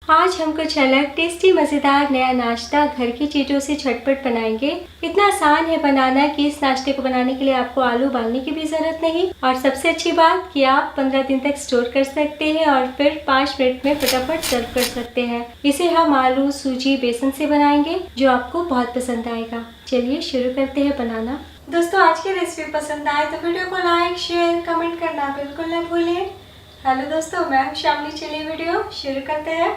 आज हम कुछ अलग टेस्टी मज़ेदार नया नाश्ता घर की चीज़ों से झटपट बनाएंगे। इतना आसान है बनाना कि इस नाश्ते को बनाने के लिए आपको आलू उबालने की भी ज़रूरत नहीं। और सबसे अच्छी बात कि आप 15 दिन तक स्टोर कर सकते हैं और फिर 5 मिनट में फटाफट सर्व कर सकते हैं। इसे हम आलू, सूजी, बेसन से बनाएंगे जो आपको बहुत पसंद आएगा। चलिए शुरू करते हैं बनाना। दोस्तों, आज की रेसिपी पसंद आए तो वीडियो को लाइक, शेयर, कमेंट करना बिल्कुल न भूलें। हेलो दोस्तों, मैं हूं शामली। चलिए वीडियो शुरू करते हैं।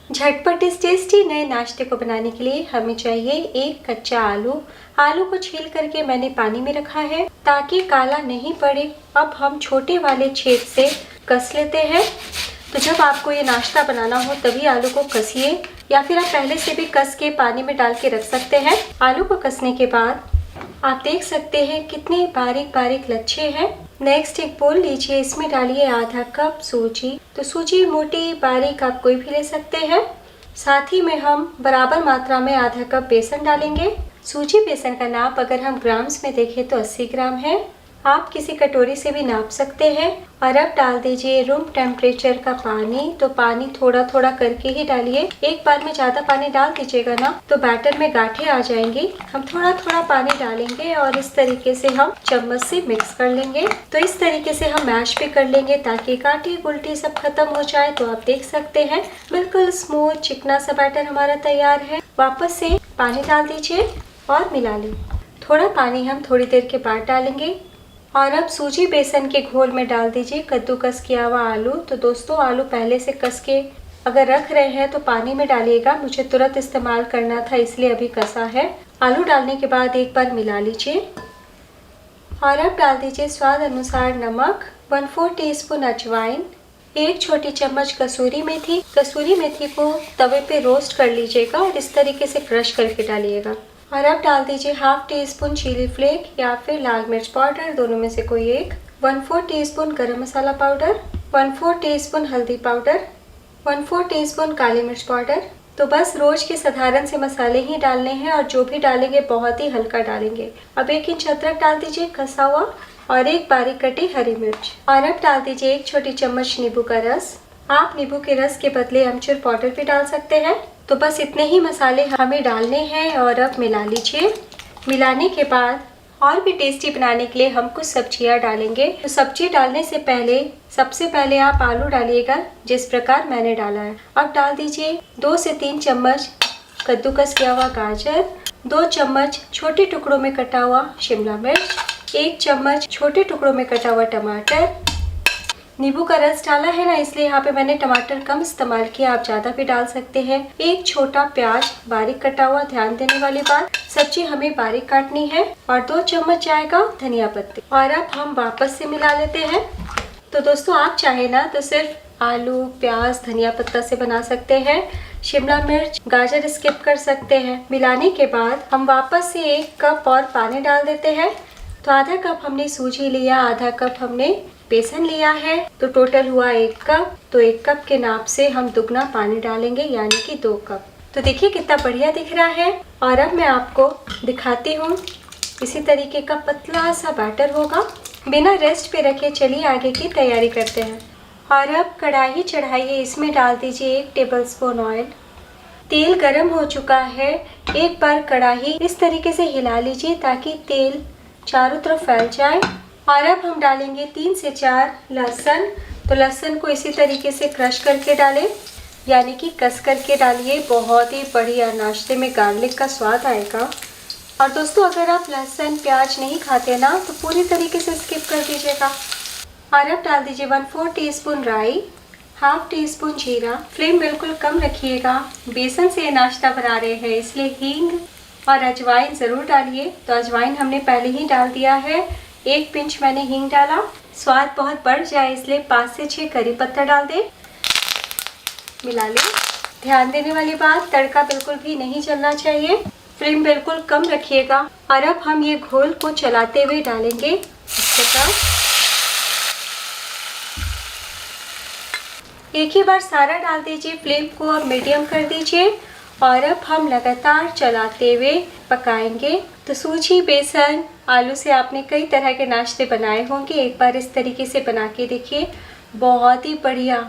झटपट इस टेस्टी नए नाश्ते को बनाने के लिए हमें चाहिए एक कच्चा आलू। आलू को छील करके मैंने पानी में रखा है ताकि काला नहीं पड़े। अब हम छोटे वाले छेद से कस लेते हैं। तो जब आपको ये नाश्ता बनाना हो तभी आलू को कसिए, या फिर आप पहले से भी कस के पानी में डाल के रख सकते हैं। आलू को कसने के बाद आप देख सकते हैं कितने बारीक बारीक लच्छे हैं। नेक्स्ट एक बोल लीजिए, इसमें डालिए आधा कप सूजी। तो सूजी मोटी बारीक आप कोई भी ले सकते हैं। साथ ही में हम बराबर मात्रा में आधा कप बेसन डालेंगे। सूजी बेसन का नाप अगर हम ग्राम्स में देखें तो 80 ग्राम है। आप किसी कटोरी से भी नाप सकते हैं। और अब डाल दीजिए रूम टेम्परेचर का पानी। तो पानी थोड़ा थोड़ा करके ही डालिए, एक बार में ज्यादा पानी डाल दीजिएगा ना तो बैटर में गांठें आ जाएंगी। हम थोड़ा थोड़ा पानी डालेंगे और इस तरीके से हम चम्मच से मिक्स कर लेंगे। तो इस तरीके से हम मैश भी कर लेंगे ताकि गांठें गुल्टी सब खत्म हो जाए। तो आप देख सकते हैं बिल्कुल स्मूथ चिकना सा बैटर हमारा तैयार है। वापस से पानी डाल दीजिए और मिला लें। थोड़ा पानी हम थोड़ी देर के बाद डालेंगे। और अब सूजी बेसन के घोल में डाल दीजिए कद्दूकस किया हुआ आलू। तो दोस्तों, आलू पहले से कस के अगर रख रहे हैं तो पानी में डालिएगा। मुझे तुरंत इस्तेमाल करना था इसलिए अभी कसा है। आलू डालने के बाद एक बार मिला लीजिए। और अब डाल दीजिए स्वाद अनुसार नमक, 1/4 टीस्पून अजवाइन, 1 छोटी चम्मच कसूरी मेथी। कसूरी मेथी को तवे पे रोस्ट कर लीजिएगा और इस तरीके से क्रश करके डालिएगा। और अब डाल दीजिए 1/2 टीस्पून चिली फ्लेक या फिर लाल मिर्च पाउडर, दोनों में से कोई एक। 1/4 टीस्पून गरम मसाला पाउडर, 1/4 टीस्पून हल्दी पाउडर, 1/4 टीस्पून काली मिर्च पाउडर। तो बस रोज के साधारण से मसाले ही डालने हैं और जो भी डालेंगे बहुत ही हल्का डालेंगे। अब 1 इंच अदरक डाल दीजिए कसा हुआ और एक बारीक कटी हरी मिर्च। और अब डाल दीजिए 1 छोटी चम्मच नींबू का रस। आप नींबू के रस के बदले अमचूर पाउडर भी डाल सकते हैं। तो बस इतने ही मसाले हमें डालने हैं और अब मिला लीजिए। मिलाने के बाद और भी टेस्टी बनाने के लिए हम कुछ सब्जियां डालेंगे। तो सब्जी डालने से पहले सबसे पहले आप आलू डालिएगा जिस प्रकार मैंने डाला है। अब डाल दीजिए 2 से 3 चम्मच कद्दूकस किया हुआ गाजर, 2 चम्मच छोटे टुकड़ों में कटा हुआ शिमला मिर्च, 1 चम्मच छोटे टुकड़ों में कटा हुआ टमाटर। नींबू का रस डाला है ना, इसलिए यहाँ पे मैंने टमाटर कम इस्तेमाल किया, आप ज्यादा भी डाल सकते हैं। 1 छोटा प्याज बारीक कटा हुआ। ध्यान देने वाली बात, सब्जी हमें बारीक काटनी है। और 2 चम्मच जाएगा धनिया पत्ती। और अब हम वापस से मिला लेते हैं। तो दोस्तों, आप चाहे ना तो सिर्फ आलू, प्याज, धनिया पत्ता से बना सकते हैं। शिमला मिर्च, गाजर स्किप कर सकते हैं। मिलाने के बाद हम वापस से 1 कप और पानी डाल देते हैं। तो आधा कप हमने सूजी लिया, आधा कप हमने बेसन लिया है। तो टोटल हुआ 1 कप। तो 1 कप के नाप से हम दुगना पानी डालेंगे यानी कि 2 कप। तो देखिए कितना बढ़िया दिख रहा है। और अब मैं आपको दिखाती हूँ, इसी तरीके का पतला सा बैटर होगा। बिना रेस्ट पे रखे चलिए आगे की तैयारी करते हैं। और अब कढ़ाई चढ़ाइए, इसमें डाल दीजिए 1 टेबलस्पून ऑयल। तेल गर्म हो चुका है। एक बार कढ़ाई इस तरीके से हिला लीजिए ताकि तेल चारों तरफ फैल जाए। और अब हम डालेंगे 3 से 4 लहसुन। तो लहसुन को इसी तरीके से क्रश करके डालें, यानी कि कस करके डालिए। बहुत ही बढ़िया नाश्ते में गार्लिक का स्वाद आएगा। और दोस्तों, अगर आप लहसुन प्याज नहीं खाते ना तो पूरी तरीके से स्किप कर दीजिएगा। और अब डाल दीजिए 1/4 टीस्पून राई, 1/2 टीस्पून जीरा। फ्लेम बिल्कुल कम रखिएगा, बेसन से नाश्ता बना रहे हैं इसलिए हींग और अजवाइन ज़रूर डालिए। तो अजवाइन हमने पहले ही डाल दिया है। 1 पिंच मैंने हींग डाला। स्वाद बहुत बढ़ जाए इसलिए 5 से 6 करी पत्ता डाल दें। मिला लें। ध्यान देने वाली बात, तड़का बिल्कुल भी नहीं चलना चाहिए। फ्लेम बिल्कुल कम रखिएगा। और अब हम ये घोल को चलाते हुए डालेंगे इस प्रकार। एक ही बार सारा डाल दीजिए। फ्लेम को अब मीडियम कर दीजिए। और अब हम लगातार चलाते हुए पकाएंगे। तो सूजी, बेसन, आलू से आपने कई तरह के नाश्ते बनाए होंगे। एक बार इस तरीके से बना के देखिए, बहुत ही बढ़िया।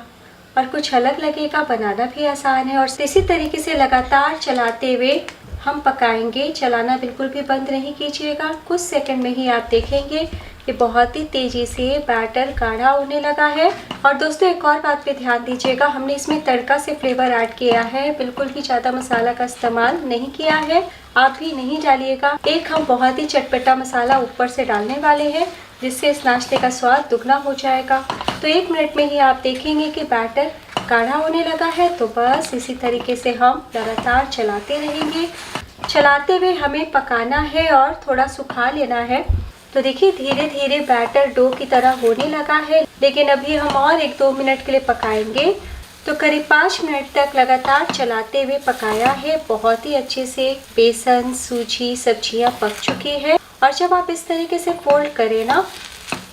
और कुछ अलग लगेगा, बनाना भी आसान है। और इसी तरीके से लगातार चलाते हुए हम पकाएंगे। चलाना बिल्कुल भी बंद नहीं कीजिएगा। कुछ सेकंड में ही आप देखेंगे कि बहुत ही तेज़ी से बैटर गाढ़ा होने लगा है। और दोस्तों एक और बात पे ध्यान दीजिएगा, हमने इसमें तड़का से फ्लेवर ऐड किया है, बिल्कुल भी ज़्यादा मसाला का इस्तेमाल नहीं किया है। आप भी नहीं डालिएगा। एक हम बहुत ही चटपटा मसाला ऊपर से डालने वाले हैं, जिससे इस नाश्ते का स्वाद दुगना हो जाएगा। तो 1 मिनट में ही आप देखेंगे कि बैटर गाढ़ा होने लगा है। तो बस इसी तरीके से हम लगातार चलाते रहेंगे। चलाते हुए हमें पकाना है और थोड़ा सुखा लेना है। तो देखिए धीरे धीरे बैटर डो की तरह होने लगा है, लेकिन अभी हम और 1-2 मिनट के लिए पकाएंगे। तो करीब 5 मिनट तक लगातार चलाते हुए पकाया है। बहुत ही अच्छे से बेसन, सूजी, सब्जियां पक चुकी है। और जब आप इस तरीके से फोल्ड करें ना,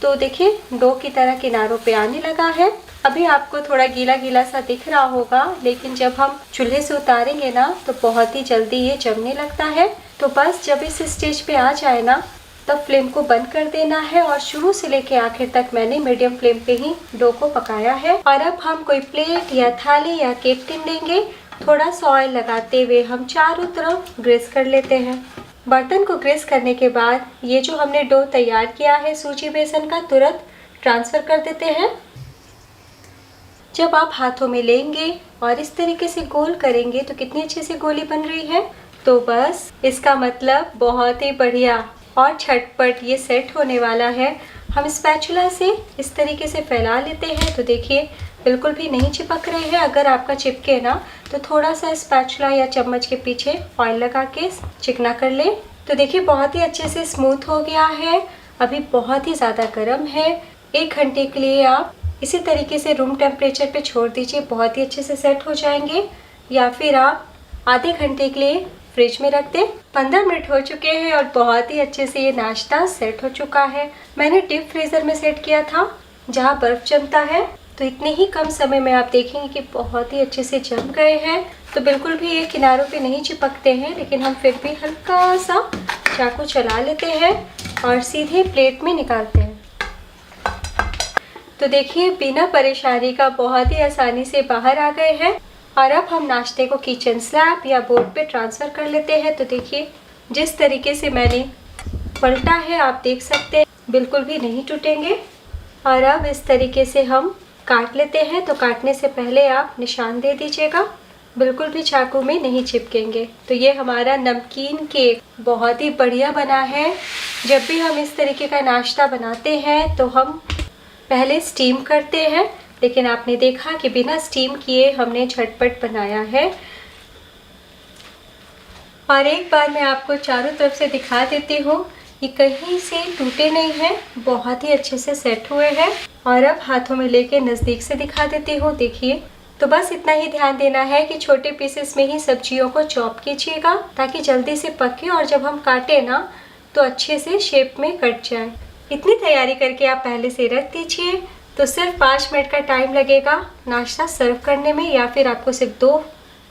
तो देखिए डो की तरह किनारों पे आने लगा है। अभी आपको थोड़ा गीला गीला सा दिख रहा होगा, लेकिन जब हम चूल्हे से उतारेंगे ना तो बहुत ही जल्दी ये जमने लगता है। तो बस जब इस स्टेज पे आ जाए ना, तब फ्लेम को बंद कर देना है। और शुरू से लेके आखिर तक मैंने मीडियम फ्लेम पे ही डो को पकाया है। और अब हम कोई प्लेट या थाली या केक टिन लेंगे। थोड़ा सा ऑयल लगाते हुए हम चारों तरफ ग्रीस कर लेते हैं। बर्तन को ग्रीस करने के बाद ये जो हमने डो तैयार किया है सूजी बेसन का, तुरंत ट्रांसफ़र कर देते हैं। जब आप हाथों में लेंगे और इस तरीके से गोल करेंगे तो कितनी अच्छी सी गोली बन रही है। तो बस इसका मतलब बहुत ही बढ़िया और झटपट ये सेट होने वाला है। हम स्पैचुला से इस तरीके से फैला लेते हैं। तो देखिए बिल्कुल भी नहीं चिपक रहे हैं। अगर आपका चिपके ना तो थोड़ा सा स्पैचुला या चम्मच के पीछे ऑयल लगा के चिकना कर ले। तो देखिए बहुत ही अच्छे से स्मूथ हो गया है। अभी बहुत ही ज़्यादा गर्म है। 1 घंटे के लिए आप इसी तरीके से रूम टेम्परेचर पे छोड़ दीजिए, बहुत ही अच्छे से सेट हो जाएंगे। या फिर आप आधे घंटे के लिए फ्रिज में रख दें। 15 मिनट हो चुके हैं और बहुत ही अच्छे से ये नाश्ता सेट हो चुका है। मैंने डीप फ्रीज़र में सेट किया था जहाँ बर्फ़ जमता है। तो इतने ही कम समय में आप देखेंगे कि बहुत ही अच्छे से जम गए हैं। तो बिल्कुल भी ये किनारों पे नहीं चिपकते हैं, लेकिन हम फिर भी हल्का सा चाकू चला लेते हैं और सीधे प्लेट में निकालते हैं। तो देखिए बिना परेशानी का बहुत ही आसानी से बाहर आ गए हैं। और अब हम नाश्ते को किचन स्लैब या बोर्ड पे ट्रांसफ़र कर लेते हैं। तो देखिए जिस तरीके से मैंने पलटा है आप देख सकते हैं, बिल्कुल भी नहीं टूटेंगे। और अब इस तरीके से हम काट लेते हैं। तो काटने से पहले आप निशान दे दीजिएगा, बिल्कुल भी चाकू में नहीं चिपकेंगे। तो ये हमारा नमकीन केक बहुत ही बढ़िया बना है। जब भी हम इस तरीके का नाश्ता बनाते हैं तो हम पहले स्टीम करते हैं, लेकिन आपने देखा कि बिना स्टीम किए हमने झटपट बनाया है। और एक बार मैं आपको चारों तरफ से दिखा देती हूँ, ये कहीं से टूटे नहीं हैं, बहुत ही अच्छे से सेट हुए हैं। और अब हाथों में लेके नज़दीक से दिखा देती हूँ, देखिए। तो बस इतना ही ध्यान देना है कि छोटे पीसेस में ही सब्जियों को चॉप कीजिएगा ताकि जल्दी से पके और जब हम काटे ना तो अच्छे से शेप में कट जाए। इतनी तैयारी करके आप पहले से रख दीजिए। तो सिर्फ 5 मिनट का टाइम लगेगा नाश्ता सर्व करने में। या फिर आपको सिर्फ 2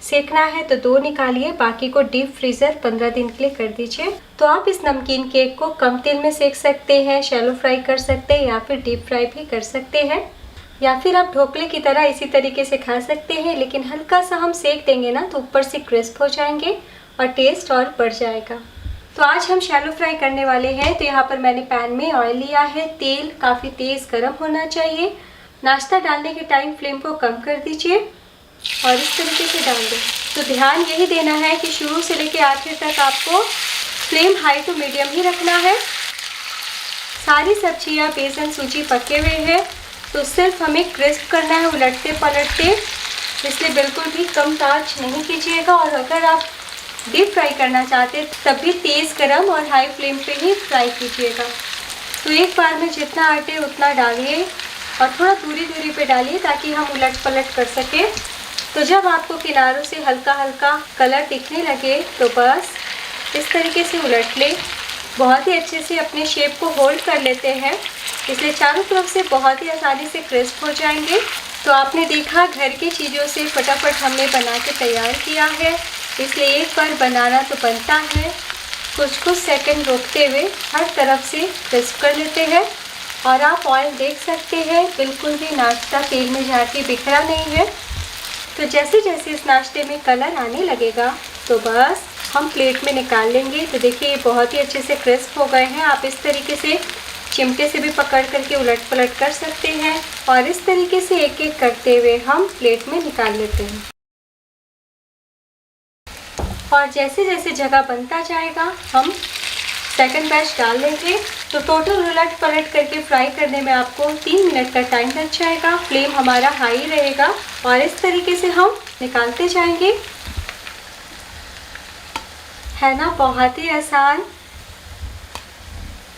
सेकना है तो 2 निकालिए, बाकी को डीप फ्रीज़र 15 दिन के लिए कर दीजिए। तो आप इस नमकीन केक को कम तेल में सेक सकते हैं, शैलो फ्राई कर सकते हैं या फिर डीप फ्राई भी कर सकते हैं। या फिर आप ढोकले की तरह इसी तरीके से खा सकते हैं, लेकिन हल्का सा हम सेक देंगे ना तो ऊपर से क्रिस्प हो जाएंगे और टेस्ट और बढ़ जाएगा। तो आज हम शैलो फ्राई करने वाले हैं। तो यहाँ पर मैंने पैन में ऑयल लिया है। तेल काफ़ी तेज़ गर्म होना चाहिए। नाश्ता डालने के टाइम फ्लेम को कम कर दीजिए और इस तरीके से डाल दें। तो ध्यान यही देना है कि शुरू से लेकर आखिर तक आपको फ्लेम हाई टू मीडियम ही रखना है। सारी सब्जियाँ बेसन सूजी पके हुए हैं, तो सिर्फ हमें क्रिस्प करना है उलटते पलटते, इसलिए बिल्कुल भी कम आंच नहीं कीजिएगा। और अगर आप डीप फ्राई करना चाहते हैं तभी तेज़ गरम और हाई फ्लेम पे ही फ्राई कीजिएगा। तो एक बार में जितना आटे उतना डालिए और थोड़ा दूरी पे डालिए ताकि हम उलट पलट कर सकें। तो जब आपको किनारों से हल्का हल्का कलर दिखने लगे तो बस इस तरीके से उलट लें। बहुत ही अच्छे से अपने शेप को होल्ड कर लेते हैं, इसलिए चारों तरफ से बहुत ही आसानी से क्रिस्प हो जाएंगे। तो आपने देखा घर की चीज़ों से फटाफट हमने बना के तैयार किया है, इसलिए एक बार बनाना तो बनता है। कुछ सेकंड रोकते हुए हर तरफ से क्रिस्प कर लेते हैं। और आप ऑयल देख सकते हैं बिल्कुल भी नाश्ता तेल में जाके बिखरा नहीं है। तो जैसे जैसे इस नाश्ते में कलर आने लगेगा तो बस हम प्लेट में निकाल लेंगे। तो देखिए ये बहुत ही अच्छे से क्रिस्प हो गए हैं। आप इस तरीके से चिमटे से भी पकड़ करके उलट पलट कर सकते हैं और इस तरीके से एक एक करते हुए हम प्लेट में निकाल लेते हैं। और जैसे जैसे जगह बनता जाएगा हम सेकंड बैच डाल लेंगे। तो टोटल उलट पलट करके फ्राई करने में आपको 3 मिनट का टाइम लग जाएगा। फ्लेम हमारा हाई रहेगा और इस तरीके से हम निकालते जाएंगे। है ना बहुत ही आसान।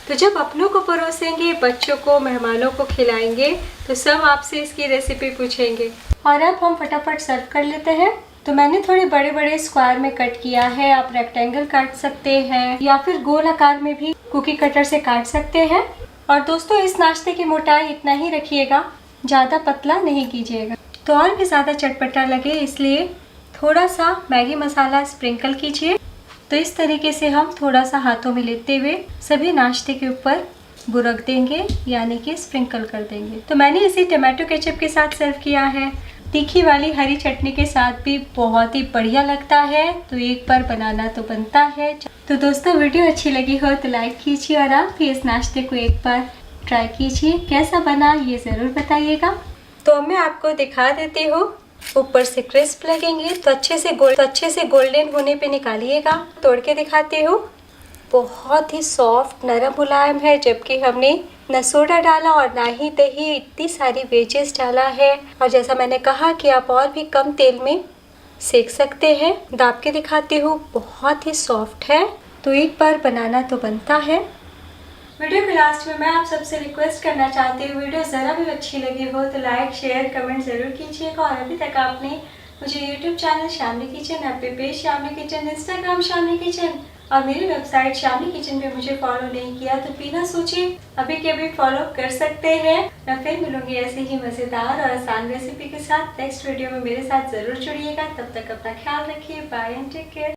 तो जब अपनों को परोसेंगे, बच्चों को, मेहमानों को खिलाएंगे तो सब आपसे इसकी रेसिपी पूछेंगे। और अब हम फटाफट सर्व कर लेते हैं। तो मैंने थोड़े बड़े बड़े स्क्वायर में कट किया है। आप रेक्टेंगल काट सकते हैं या फिर गोल आकार में भी कुकी कटर से काट सकते हैं। और दोस्तों इस नाश्ते की मोटाई इतना ही रखिएगा, ज़्यादा पतला नहीं कीजिएगा। तो और भी ज़्यादा चटपटा लगे इसलिए थोड़ा सा मैगी मसाला स्प्रिंकल कीजिए। तो इस तरीके से हम थोड़ा सा हाथों में लेते हुए सभी नाश्ते के ऊपर बुरक देंगे, यानी कि स्प्रिंकल कर देंगे। तो मैंने इसे टमाटो केचप के साथ सर्व किया है। तीखी वाली हरी चटनी के साथ भी बहुत ही बढ़िया लगता है। तो एक बार बनाना तो बनता है। तो दोस्तों वीडियो अच्छी लगी हो तो लाइक कीजिए और आप भी इस नाश्ते को एक बार ट्राई कीजिए। कैसा बना ये ज़रूर बताइएगा। तो अब मैं आपको दिखा देती हूँ। ऊपर से क्रिस्प लगेंगे तो अच्छे से गोल्डन होने पे निकालिएगा। तोड़ के दिखाती हूँ। बहुत ही सॉफ्ट नरम मुलायम है, जबकि हमने न सोडा डाला और ना ही दही, इतनी सारी वेजेस डाला है। और जैसा मैंने कहा कि आप और भी कम तेल में सेक सकते हैं। दाब के दिखाती हूँ, बहुत ही सॉफ्ट है। तो एक बार बनाना तो बनता है। वीडियो के लास्ट में मैं आप सबसे रिक्वेस्ट करना चाहती हूँ, वीडियो ज़रा भी अच्छी लगी हो तो लाइक शेयर कमेंट ज़रूर कीजिएगा। और अभी तक आपने मुझे YouTube channel Shamli kitchen, F page Shamli kitchen, Instagram Shamli kitchen और मेरी वेबसाइट शामली किचन पे मुझे फॉलो नहीं किया तो बिना सोचे अभी के अभी फॉलो कर सकते हैं। मैं फिर मिलूंगी ऐसे ही मज़ेदार और आसान रेसिपी के साथ नेक्स्ट वीडियो में। मेरे साथ ज़रूर जुड़िएगा। तब तक अपना ख्याल रखिए। Bye and take care.